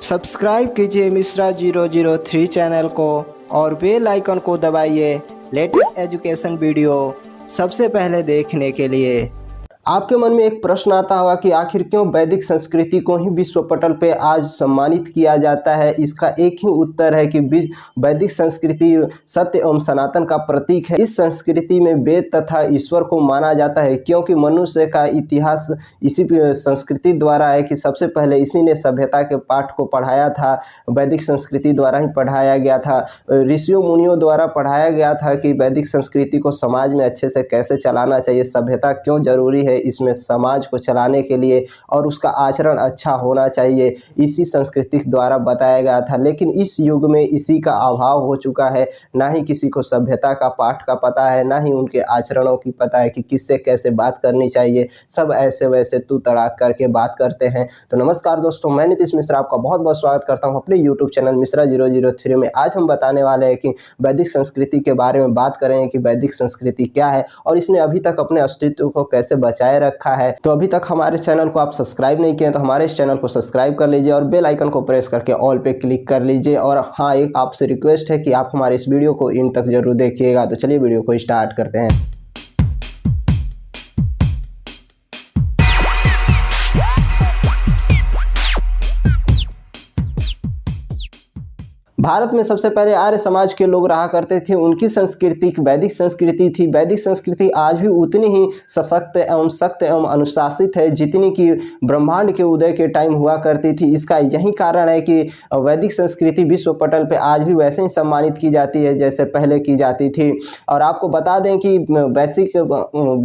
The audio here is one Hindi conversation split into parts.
सब्सक्राइब कीजिए मिश्रा 003 चैनल को और बेल आइकन को दबाइए लेटेस्ट एजुकेशन वीडियो सबसे पहले देखने के लिए। आपके मन में एक प्रश्न आता होगा कि आखिर क्यों वैदिक संस्कृति को ही विश्व पटल पे आज सम्मानित किया जाता है। इसका एक ही उत्तर है कि वैदिक संस्कृति सत्य एवं सनातन का प्रतीक है। इस संस्कृति में वेद तथा ईश्वर को माना जाता है, क्योंकि मनुष्य का इतिहास इसी संस्कृति द्वारा है कि सबसे पहले इसी ने सभ्यता के पाठ को पढ़ाया था। वैदिक संस्कृति द्वारा ही पढ़ाया गया था, ऋषियों मुनियों द्वारा पढ़ाया गया था कि वैदिक संस्कृति को समाज में अच्छे से कैसे चलाना चाहिए, सभ्यता क्यों जरूरी है इसमें समाज को चलाने के लिए, और उसका आचरण अच्छा होना चाहिए, इसी संस्कृति द्वारा बताया गया था। लेकिन इस युग में इसी का अभाव हो चुका है। ना ही किसी को सभ्यता का पाठ का पता है, ना ही उनके आचरणों की पता है कि किससे कैसे बात करनी चाहिए। सब ऐसे वैसे तू तड़ाक करके बात करते हैं। तो नमस्कार दोस्तों, मैं नीतीश मिश्रा आपका बहुत बहुत स्वागत करता हूं अपने यूट्यूब चैनल मिश्रा 003 में। आज हम बताने वाले हैं कि वैदिक संस्कृति के बारे में बात करेंगे कि वैदिक संस्कृति क्या है और इसने अभी तक अपने अस्तित्व को कैसे बचाए रखा है। तो अभी तक हमारे चैनल को आप सब्सक्राइब नहीं किए तो हमारे इस चैनल को सब्सक्राइब कर लीजिए और बेल आइकन को प्रेस करके ऑल पे क्लिक कर लीजिए। और हाँ, एक आपसे रिक्वेस्ट है कि आप हमारे इस वीडियो को इन तक जरूर देखिएगा। तो चलिए वीडियो को स्टार्ट करते हैं। भारत में सबसे पहले आर्य समाज के लोग रहा करते थे, उनकी संस्कृति वैदिक संस्कृति थी। वैदिक संस्कृति आज भी उतनी ही सशक्त एवं सक्त एवं अनुशासित है जितनी कि ब्रह्मांड के उदय के टाइम हुआ करती थी। इसका यही कारण है कि वैदिक संस्कृति विश्व पटल पे आज भी वैसे ही सम्मानित की जाती है जैसे पहले की जाती थी। और आपको बता दें कि वैदिक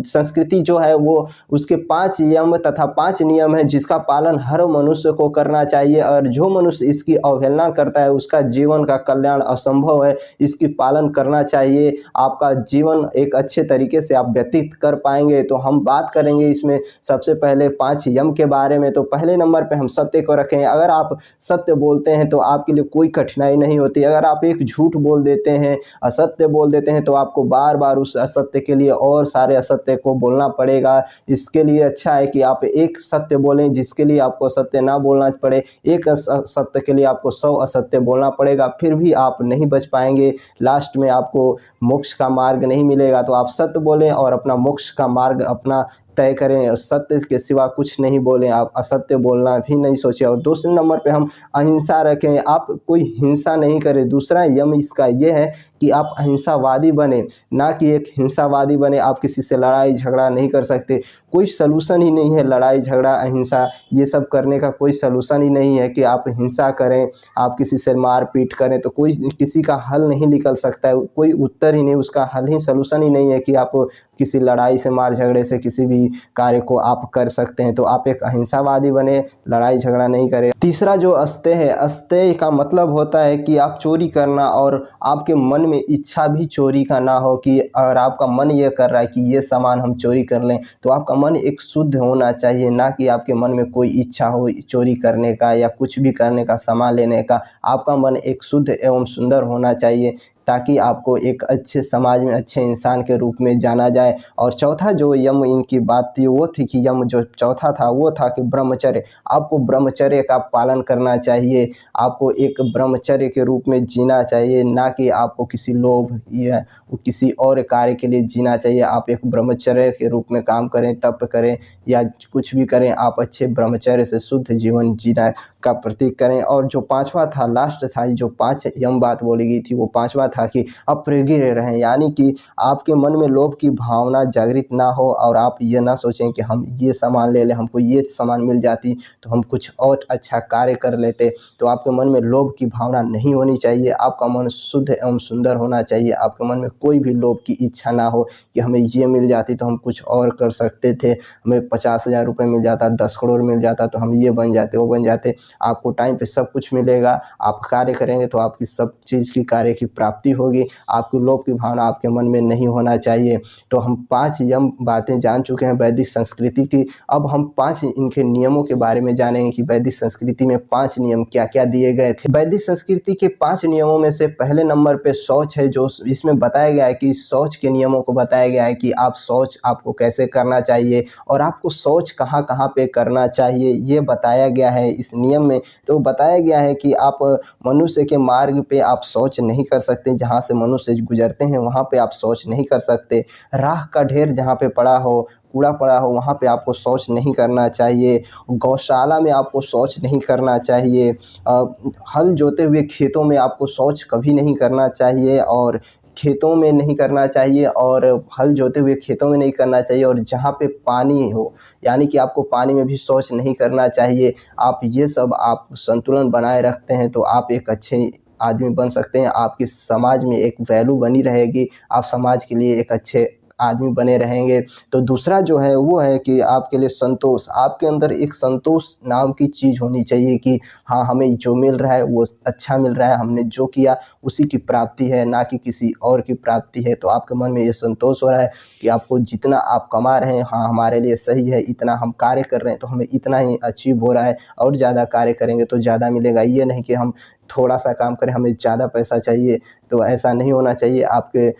संस्कृति जो है वो उसके 5 यम तथा 5 नियम है जिसका पालन हर मनुष्य को करना चाहिए, और जो मनुष्य इसकी अवहेलना करता है उसका जीवन का कल्याण असंभव है। इसकी पालन करना चाहिए, आपका जीवन एक अच्छे तरीके से आप व्यतीत कर पाएंगे। तो हम बात करेंगे इसमें सबसे पहले 5 यम के बारे में। तो पहले नंबर पे हम सत्य को रखें। अगर आप सत्य बोलते हैं तो आपके लिए कोई कठिनाई नहीं होती। अगर आप एक झूठ बोल देते हैं, असत्य बोल देते हैं, तो आपको बार बार उस असत्य के लिए और सारे असत्य को बोलना पड़ेगा। इसके लिए अच्छा है कि आप एक सत्य बोलें जिसके लिए आपको सत्य ना बोलना पड़े। एक सत्य के लिए आपको 100 असत्य बोलना पड़ेगा, फिर भी आप नहीं बच पाएंगे। लास्ट में आपको मोक्ष का मार्ग नहीं मिलेगा। तो आप सत्य बोलें और अपना मोक्ष का मार्ग अपना तय करें। सत्य के सिवा कुछ नहीं बोलें, आप असत्य बोलना भी नहीं सोचें। और दूसरे नंबर पे हम अहिंसा रखें। आप कोई हिंसा नहीं करें। दूसरा यम इसका ये है कि आप अहिंसावादी बने, ना कि एक हिंसावादी बने। आप किसी से लड़ाई झगड़ा नहीं कर सकते। कोई सलूशन ही नहीं है लड़ाई झगड़ा अहिंसा ये सब करने का। कोई सलूशन ही नहीं है कि आप हिंसा करें, आप किसी से मारपीट करें। तो कोई किसी का हल नहीं निकल सकता है, कोई उत्तर ही नहीं, उसका हल ही सलूशन ही नहीं है कि आप किसी लड़ाई से मार झगड़े से किसी भी कार्य को आप कर सकते हैं। तो आप एक अहिंसावादी बने, लड़ाई झगड़ा नहीं करें। तीसरा जो अस्तेय है, अस्तेय का मतलब होता है कि आप चोरी करना, और आपके मन में इच्छा भी चोरी का ना हो कि अगर आपका मन ये कर रहा है कि ये सामान हम चोरी कर लें, तो आपका मन एक शुद्ध होना चाहिए, ना कि आपके मन में कोई इच्छा हो चोरी करने का या कुछ भी करने का, सामान लेने का। आपका मन एक शुद्ध एवं सुंदर होना चाहिए ताकि आपको एक अच्छे समाज में अच्छे इंसान के रूप में जाना जाए। और चौथा जो यम इनकी बात थी वो थी कि यम जो चौथा था वो था कि ब्रह्मचर्य। आपको ब्रह्मचर्य का पालन करना चाहिए, आपको एक ब्रह्मचर्य के रूप में जीना चाहिए, ना कि आपको किसी लोभ या किसी और कार्य के लिए जीना चाहिए। आप एक ब्रह्मचर्य के रूप में काम करें, तप करें या कुछ भी करें, आप अच्छे ब्रह्मचर्य से शुद्ध जीवन जीना का प्रतीक करें। और जो 5वां था, लास्ट था, जो 5 यम बात बोली गई थी, वो 5वां था कि अप्रागिर रहें, यानी कि आपके मन में लोभ की भावना जागृत ना हो और आप ये ना सोचें कि हम ये सामान ले लें, हमको ये सामान मिल जाती तो हम कुछ और अच्छा कार्य कर लेते। तो आपके मन में लोभ की भावना नहीं होनी चाहिए। आपका मन शुद्ध एवं सुंदर होना चाहिए। आपके मन में कोई भी लोभ की इच्छा ना हो कि हमें ये मिल जाती तो हम कुछ और कर सकते थे, हमें 50,000 रुपये मिल जाता, 10 करोड़ मिल जाता तो हम ये बन जाते वो बन जाते। आपको टाइम पे सब कुछ मिलेगा, आप कार्य करेंगे तो आपकी सब चीज़ की कार्य की प्राप्ति प्राप्ति होगी। आपकी लोभ की भावना आपके मन में नहीं होना चाहिए। तो हम 5 यम बातें जान चुके हैं वैदिक संस्कृति की। अब हम 5 इनके नियमों के बारे में जानेंगे कि वैदिक संस्कृति में 5 नियम क्या-क्या दिए गए थे। वैदिक संस्कृति के 5 नियमों में से पहले नंबर पे शौच है, जो इसमें बताया गया है कि शौच के नियमों को बताया गया है कि आप शौच आपको कैसे करना चाहिए और आपको शौच कहाँ-कहाँ पे करना चाहिए, ये बताया गया है इस नियम में। तो बताया गया है कि आप मनुष्य के मार्ग पे आप शौच नहीं कर सकते, जहाँ से मनुष्य गुजरते हैं वहाँ पे आप शौच नहीं कर सकते। राख का ढेर जहाँ पे पड़ा हो, कूड़ा पड़ा हो, वहाँ पे आपको शौच नहीं करना चाहिए। गौशाला में आपको शौच नहीं करना चाहिए। हल जोते हुए खेतों में आपको शौच कभी नहीं करना चाहिए और खेतों में नहीं करना चाहिए और हल जोते हुए खेतों में नहीं करना चाहिए और जहाँ पे पानी हो, यानी कि आपको पानी में भी शौच नहीं करना चाहिए। आप ये सब आप संतुलन बनाए रखते हैं तो आप एक अच्छे आदमी बन सकते हैं। आपकी समाज में एक वैल्यू बनी रहेगी, आप समाज के लिए एक अच्छे आदमी बने रहेंगे। तो दूसरा जो है वो है कि आपके लिए संतोष, आपके अंदर एक संतोष नाम की चीज़ होनी चाहिए कि हाँ, हमें जो मिल रहा है वो अच्छा मिल रहा है, हमने जो किया उसी की प्राप्ति है, ना कि किसी और की प्राप्ति है। तो आपके मन में ये संतोष हो रहा है कि आपको जितना आप कमा रहे हैं, हाँ, हमारे लिए सही है, इतना हम कार्य कर रहे हैं तो हमें इतना ही अचीव हो रहा है, और ज़्यादा कार्य करेंगे तो ज़्यादा मिलेगा। ये नहीं कि हम थोड़ा सा काम करें हमें ज़्यादा पैसा चाहिए, तो ऐसा नहीं होना चाहिए। आपके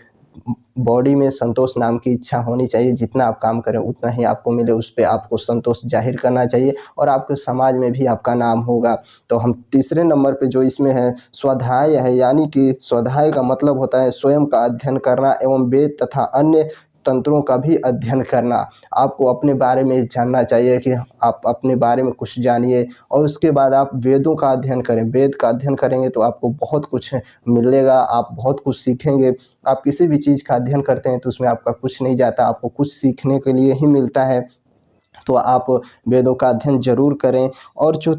बॉडी में संतोष नाम की इच्छा होनी चाहिए, जितना आप काम करें उतना ही आपको मिले, उस पे आपको संतोष जाहिर करना चाहिए और आपके समाज में भी आपका नाम होगा। तो हम तीसरे नंबर पे जो इसमें है स्वाध्याय है, यानी कि स्वाध्याय का मतलब होता है स्वयं का अध्ययन करना एवं वेद तथा अन्य तंत्रों का भी अध्ययन करना। आपको अपने बारे में जानना चाहिए कि आप अपने बारे में कुछ जानिए और उसके बाद आप वेदों का अध्ययन करें। वेद का अध्ययन करेंगे तो आपको बहुत कुछ मिलेगा, आप बहुत कुछ सीखेंगे। आप किसी भी चीज़ का अध्ययन करते हैं तो उसमें आपका कुछ नहीं जाता, आपको कुछ सीखने के लिए ही मिलता है। तो आप वेदों का अध्ययन ज़रूर करें। और जो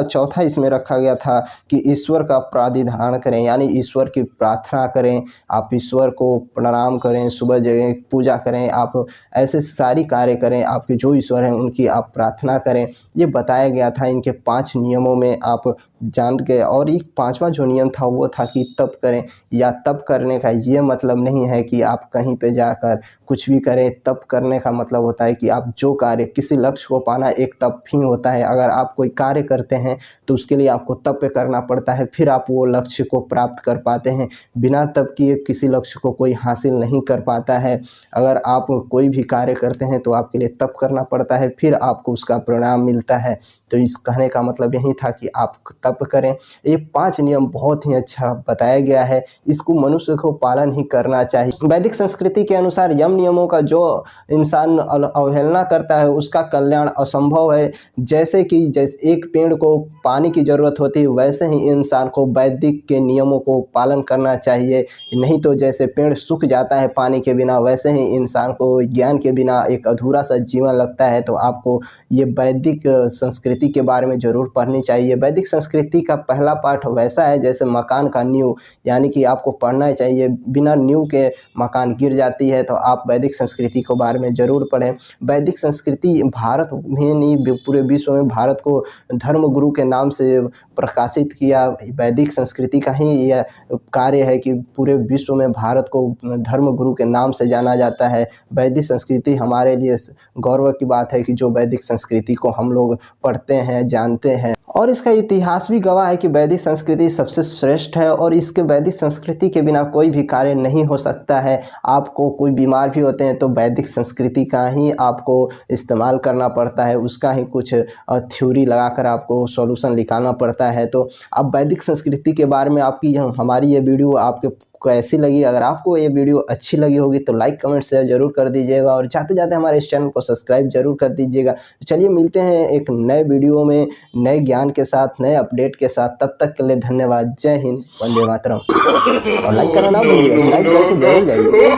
चौथा इसमें रखा गया था कि ईश्वर का प्राधिधान करें, यानी ईश्वर की प्रार्थना करें, आप ईश्वर को प्रणाम करें, सुबह जगें, पूजा करें, आप ऐसे सारी कार्य करें, आपके जो ईश्वर हैं उनकी आप प्रार्थना करें। ये बताया गया था इनके 5 नियमों में, आप जान गए। और एक 5वां जो नियम था वो था कि तप करें, या तप करने का ये मतलब नहीं है कि आप कहीं पे जाकर कुछ भी करें। तप करने का मतलब होता है कि आप जो कार्य, किसी लक्ष्य को पाना एक तप ही होता है। अगर आप कोई कार्य करते हैं तो उसके लिए आपको तप करना पड़ता है, फिर आप वो लक्ष्य को प्राप्त कर पाते हैं। बिना तप किए किसी लक्ष्य को कोई हासिल नहीं कर पाता है। अगर आप कोई भी कार्य करते हैं तो आपके लिए तप करना पड़ता है, फिर आपको उसका परिणाम मिलता है। तो इस कहने का मतलब यही था कि आप तप करें। ये 5 नियम बहुत ही अच्छा बताया गया है, इसको मनुष्य को पालन ही करना चाहिए। वैदिक संस्कृति के अनुसार यम नियमों का जो इंसान अवहेलना करता है उसका कल्याण असंभव है। जैसे एक पेड़ को पानी की ज़रूरत होती है, वैसे ही इंसान को वैदिक के नियमों को पालन करना चाहिए। नहीं तो जैसे पेड़ सूख जाता है पानी के बिना, वैसे ही इंसान को ज्ञान के बिना एक अधूरा सा जीवन लगता है। तो आपको ये वैदिक संस्कृति के बारे में ज़रूर पढ़नी चाहिए। वैदिक संस्कृति का पहला पाठ वैसा है जैसे मकान का नींव, यानी कि आपको पढ़ना चाहिए। बिना नींव के मकान गिर जाती है। तो आप वैदिक संस्कृति के बारे में ज़रूर पढ़ें। वैदिक संस्कृति भारत में नहीं, पूरे विश्व में भारत को धर्मगुरु के नाम से प्रकाशित किया। वैदिक संस्कृति का ही यह कार्य है कि पूरे विश्व में भारत को धर्मगुरु के नाम से जाना जाता है। वैदिक संस्कृति हमारे लिए गौरव की बात है कि जो वैदिक संस्कृति को हम लोग पढ़ते हैं, जानते हैं। और इसका इतिहास भी गवाह है कि वैदिक संस्कृति सबसे श्रेष्ठ है और इसके वैदिक संस्कृति के बिना कोई भी कार्य नहीं हो सकता है। आपको कोई बीमार भी होते हैं तो वैदिक संस्कृति का ही आपको इस्तेमाल करना पड़ता है, उसका ही कुछ थ्योरी लगाकर आपको सॉल्यूशन निकालना पड़ता है। तो अब वैदिक संस्कृति के बारे में हमारी ये वीडियो आपके कैसी लगी? अगर आपको ये वीडियो अच्छी लगी होगी तो लाइक कमेंट शेयर जरूर कर दीजिएगा और जाते जाते हमारे इस चैनल को सब्सक्राइब जरूर कर दीजिएगा। तो चलिए मिलते हैं एक नए वीडियो में, नए ज्ञान के साथ, नए अपडेट के साथ। तब तक के लिए धन्यवाद। जय हिंद, वंदे मातरम। और लाइक करना ना भूलिए, लाइक करके जरूर जाइए।